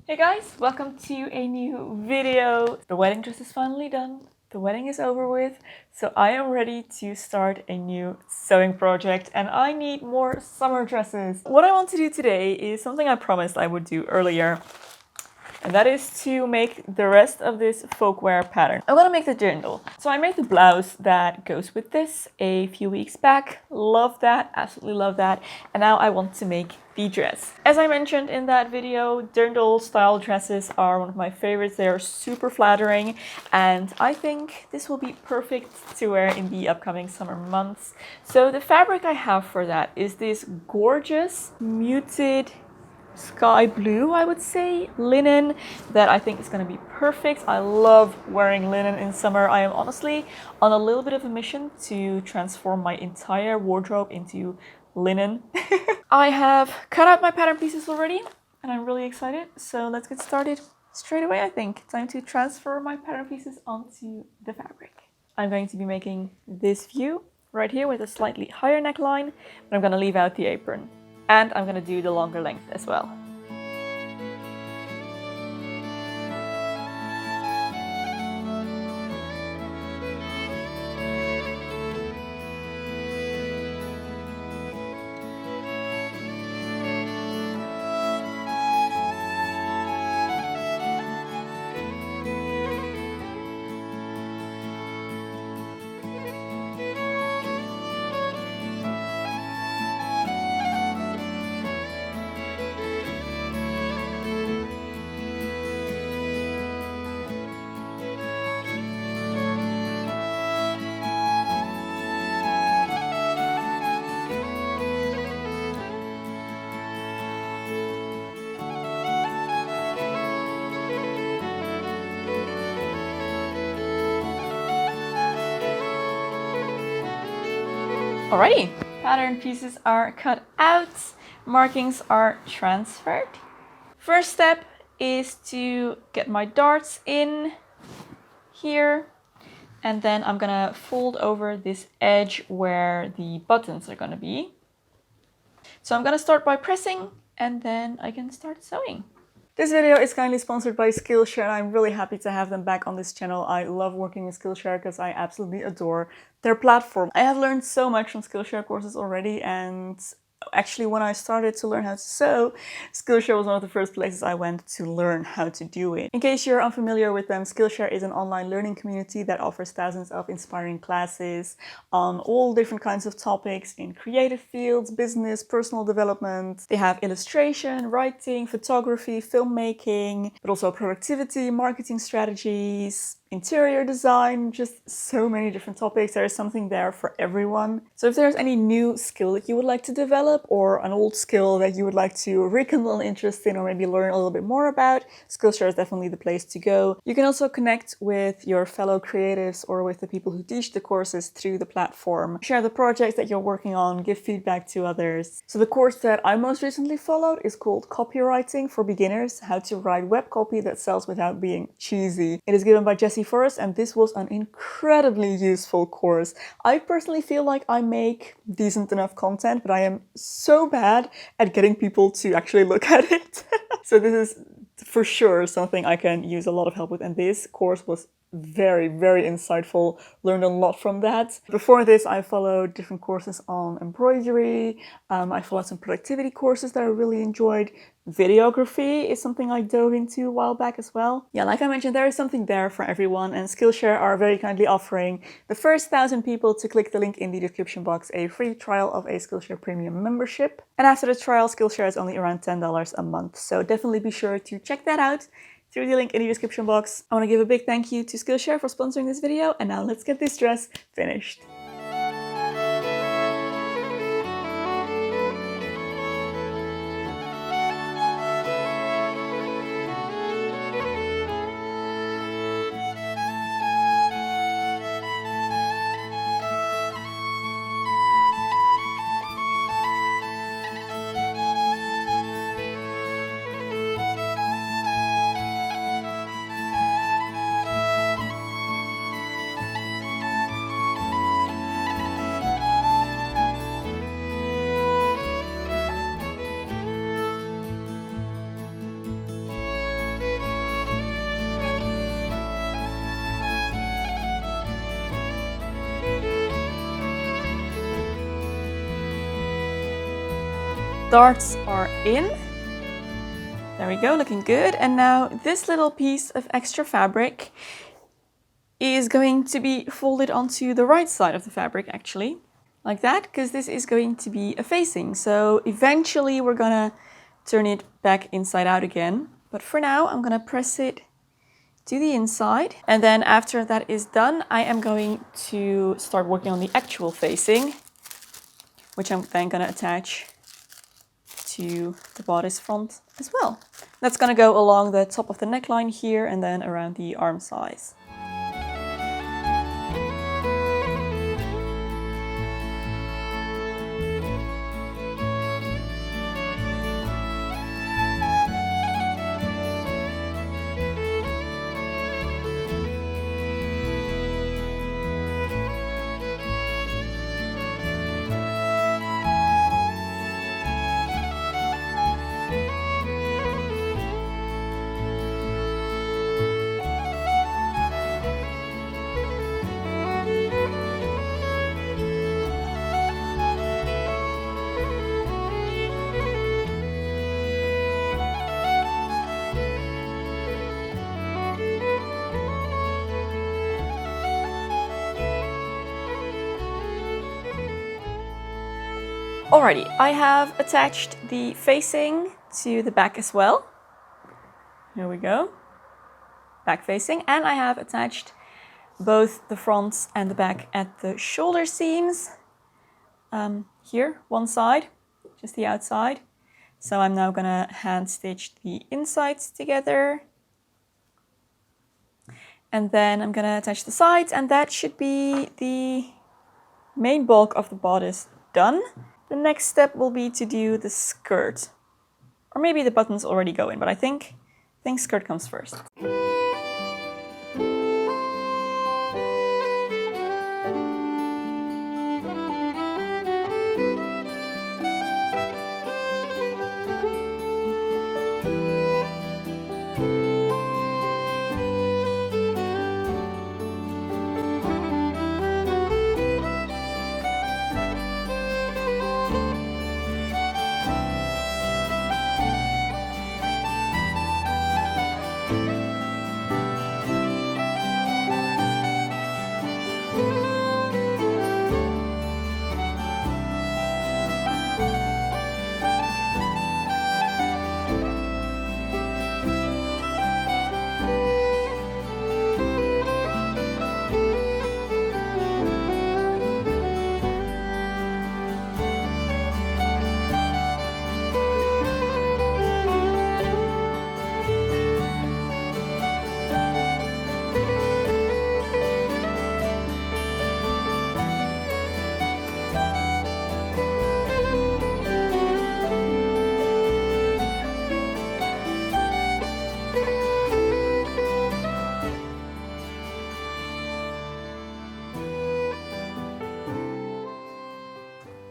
Hey guys, welcome to a new video. The wedding dress is finally done. The wedding is over with, so I am ready to start a new sewing project and I need more summer dresses. What I want to do today is something I promised I would do earlier, and that is to make the rest of this folkwear pattern. I want to make the dirndl. So I made the blouse that goes with this a few weeks back. Love that, absolutely love that. And now I want to make the dress. As I mentioned in that video, dirndl style dresses are one of my favorites. They are super flattering and I think this will be perfect to wear in the upcoming summer months. So the fabric I have for that is this gorgeous muted sky blue, I would say, linen that I think is going to be perfect. I love wearing linen in summer. I am honestly on a little bit of a mission to transform my entire wardrobe into linen. I have cut out my pattern pieces already and I'm really excited. So let's get started straight away, I think. Time to transfer my pattern pieces onto the fabric. I'm going to be making this view right here with a slightly higher neckline, but I'm going to leave out the apron. And I'm going to do the longer length as well. Alrighty, pattern pieces are cut out, markings are transferred. First step is to get my darts in here, and then I'm gonna fold over this edge where the buttons are gonna be. So I'm gonna start by pressing and then I can start sewing. This video is kindly sponsored by Skillshare and I'm really happy to have them back on this channel. I love working with Skillshare because I absolutely adore their platform. I have learned so much from Skillshare courses already, and actually when I started to learn how to sew, Skillshare was one of the first places I went to learn how to do it. In case you're unfamiliar with them, Skillshare is an online learning community that offers thousands of inspiring classes on all different kinds of topics in creative fields, business, personal development. They have illustration, writing, photography, filmmaking, but also productivity, marketing strategies, interior design, just so many different topics. There is something there for everyone. So if there's any new skill that you would like to develop or an old skill that you would like to rekindle an interest in or maybe learn a little bit more about, Skillshare is definitely the place to go. You can also connect with your fellow creatives or with the people who teach the courses through the platform. Share the projects that you're working on, give feedback to others. So the course that I most recently followed is called Copywriting for Beginners, How to Write Web Copy That Sells Without Being Cheesy. It is given by Jesse Forrest, and this was an incredibly useful course. I personally feel like I make decent enough content, but I am so bad at getting people to actually look at it. So this is for sure something I can use a lot of help with, and this course was very, very insightful. Learned a lot from that. Before this, I followed different courses on embroidery. I followed some productivity courses that I really enjoyed. Videography is something I dove into a while back as well. Yeah, like I mentioned, there is something there for everyone, and Skillshare are very kindly offering the first 1,000 people to click the link in the description box a free trial of a Skillshare Premium membership. And after the trial, Skillshare is only around $10 a month. So definitely be sure to check that out through the link in the description box. I want to give a big thank you to Skillshare for sponsoring this video, and now let's get this dress finished. darts are in. There we go, looking good. And now this little piece of extra fabric is going to be folded onto the right side of the fabric actually, like that, because this is going to be a facing. So eventually we're gonna turn it back inside out again. But for now, I'm gonna press it to the inside. And then after that is done, I am going to start working on the actual facing, which I'm then gonna attach to the bodice front as well. That's gonna go along the top of the neckline here and then around the arm size. Alrighty, I have attached the facing to the back as well. Here we go, back facing, and I have attached both the fronts and the back at the shoulder seams. Here, one side, just the outside. So I'm now gonna hand stitch the insides together. And then I'm gonna attach the sides, and that should be the main bulk of the bodice done. The next step will be to do the skirt. Or maybe the buttons already go in, but I think skirt comes first.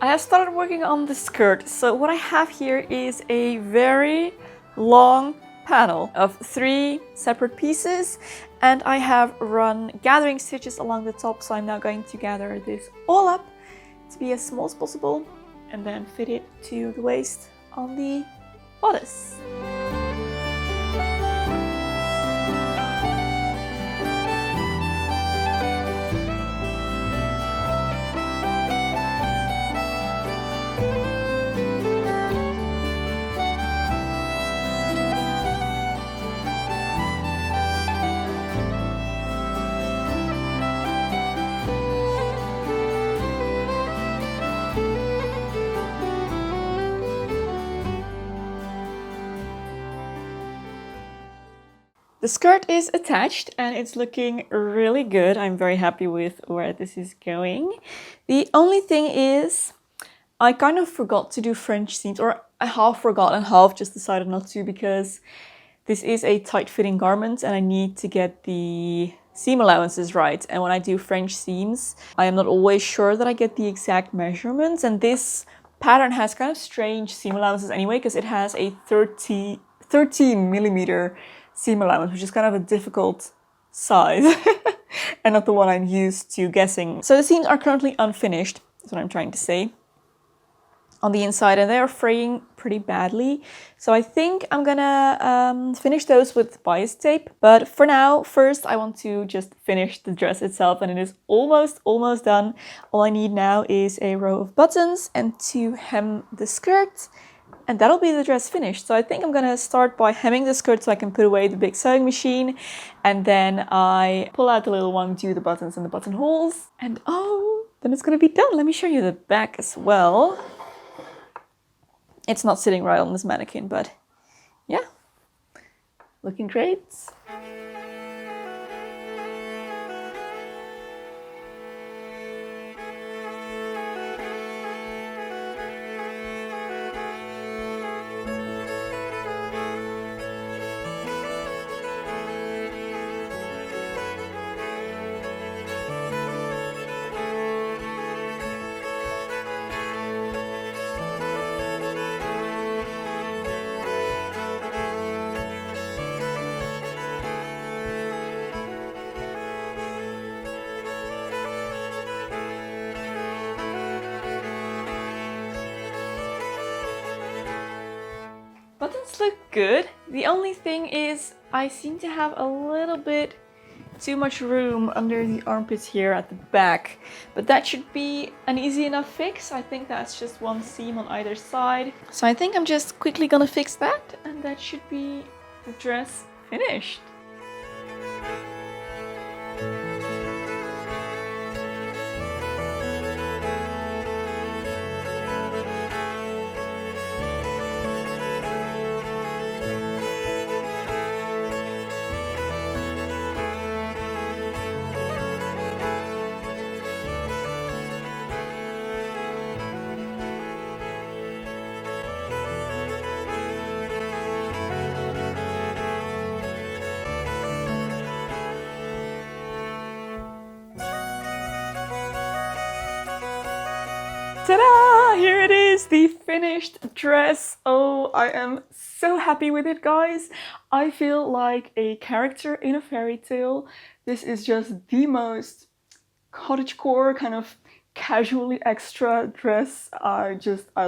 I have started working on the skirt. So what I have here is a very long panel of 3 separate pieces, and I have run gathering stitches along the top. So I'm now going to gather this all up to be as small as possible and then fit it to the waist on the bodice. The skirt is attached and it's looking really good. I'm very happy with where this is going. The only thing is I kind of forgot to do French seams, or I half forgot and half just decided not to, because this is a tight-fitting garment and I need to get the seam allowances right. And when I do French seams, I am not always sure that I get the exact measurements. And this pattern has kind of strange seam allowances anyway, because it has a 30 millimeter seam allowance, which is kind of a difficult size and not the one I'm used to guessing. So the seams are currently unfinished, that's what I'm trying to say. on the inside and they are fraying pretty badly. So I think I'm gonna finish those with bias tape. But for now, first I want to just finish the dress itself, and it is almost done. All I need now is a row of buttons and to hem the skirt, and that'll be the dress finished. So I think I'm gonna start by hemming the skirt so I can put away the big sewing machine, and then I pull out the little one, do the buttons and the buttonholes, and oh, then it's gonna be done. Let me show you the back as well. It's not sitting right on this mannequin, but yeah, looking great. Buttons look good. The only thing is I seem to have a little bit too much room under the armpits here at the back, but that should be an easy enough fix. I think that's just one seam on either side. So I think I'm just quickly gonna fix that, and that should be the dress finished. Ta-da! Here it is, the finished dress. Oh, I am so happy with it, guys. I feel like a character in a fairy tale. This is just the most cottagecore kind of casually extra dress. I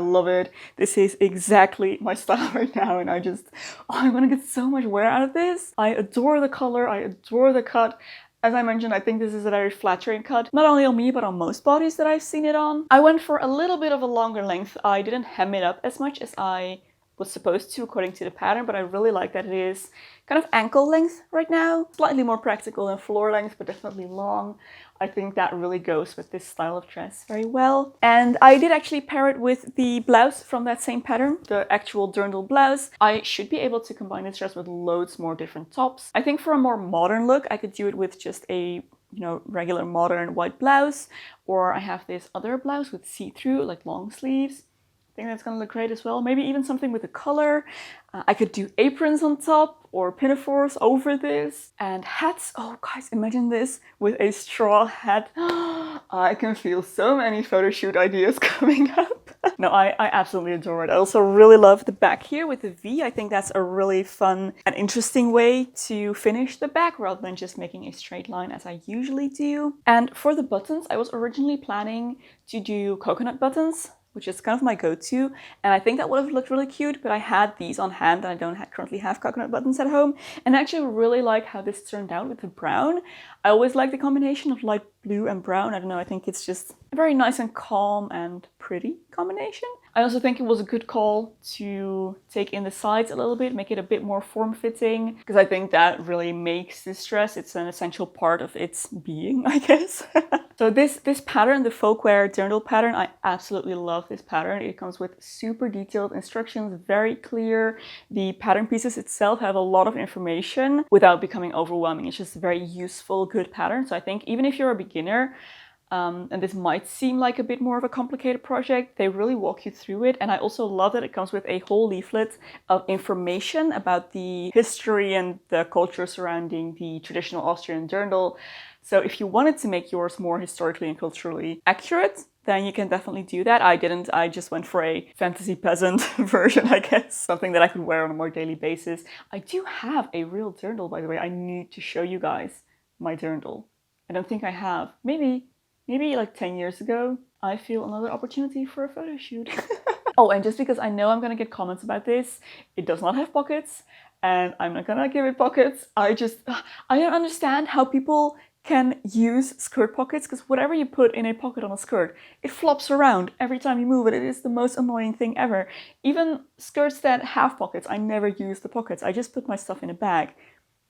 love it. This is exactly my style right now, and I'm gonna get so much wear out of this. I adore the color, I adore the cut. As I mentioned, I think this is a very flattering cut, not only on me, but on most bodies that I've seen it on. I went for a little bit of a longer length. I didn't hem it up as much as I was supposed to according to the pattern, but I really like that it is kind of ankle length right now. Slightly more practical than floor length, but definitely long. I think that really goes with this style of dress very well. And I did actually pair it with the blouse from that same pattern, the actual dirndl blouse. I should be able to combine this dress with loads more different tops. I think for a more modern look, I could do it with just a regular modern white blouse, or I have this other blouse with see-through, like long sleeves. I think that's gonna look great as well. Maybe even something with a color. I could do aprons on top or pinafores over this. And hats. Oh guys, imagine this with a straw hat. I can feel so many photo shoot ideas coming up. No, I absolutely adore it. I also really love the back here with the V. I think that's a really fun and interesting way to finish the back rather than just making a straight line as I usually do. And for the buttons, I was originally planning to do coconut buttons, which is kind of my go-to, and I think that would have looked really cute, but I had these on hand and I don't currently have coconut buttons at home, and I actually really like how this turned out with the brown. I always like the combination of light blue and brown. I don't know, I think it's just a very nice and calm and pretty combination. I also think it was a good call to take in the sides a little bit, make it a bit more form-fitting, because I think that really makes this dress, it's an essential part of its being, I guess. So this pattern, the folkwear dirndl pattern, I absolutely love this pattern. It comes with super detailed instructions, very clear. The pattern pieces itself have a lot of information without becoming overwhelming. It's just a very useful, good pattern. So I think even if you're a beginner, and this might seem like a bit more of a complicated project, they really walk you through it. And I also love that it comes with a whole leaflet of information about the history and the culture surrounding the traditional Austrian dirndl. So if you wanted to make yours more historically and culturally accurate, then you can definitely do that. I didn't, I just went for a fantasy peasant version, I guess. Something that I could wear on a more daily basis. I do have a real dirndl, by the way. I need to show you guys my dirndl. I don't think I have. Maybe like 10 years ago. I feel another opportunity for a photo shoot. Oh, and just because I know I'm gonna get comments about this, it does not have pockets, and I'm not gonna give it pockets. I don't understand how people can use skirt pockets, because whatever you put in a pocket on a skirt, it flops around every time you move it. It is the most annoying thing ever. Even skirts that have pockets, I never use the pockets. I just put my stuff in a bag,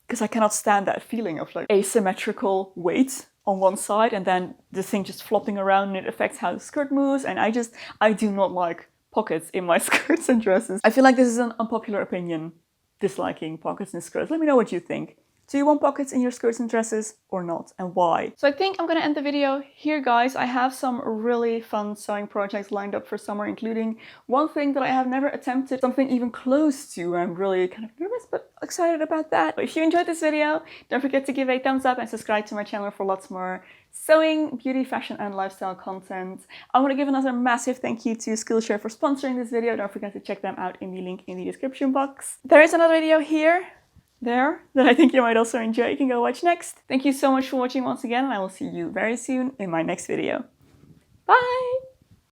because I cannot stand that feeling of like asymmetrical weight on one side and then the thing just flopping around and it affects how the skirt moves. And I do not like pockets in my skirts and dresses. I feel like this is an unpopular opinion, disliking pockets in skirts. Let me know what you think. Do you want pockets in your skirts and dresses or not, and why? So I think I'm gonna end the video here, guys. I have some really fun sewing projects lined up for summer, including one thing that I have never attempted, something even close to. I'm really kind of nervous, but excited about that. But if you enjoyed this video, don't forget to give a thumbs up and subscribe to my channel for lots more sewing, beauty, fashion, and lifestyle content. I want to give another massive thank you to Skillshare for sponsoring this video. Don't forget to check them out in the link in the description box. There is another video there that I think you might also enjoy. You can go watch next. Thank you so much for watching once again, and I will see you very soon in my next video. Bye!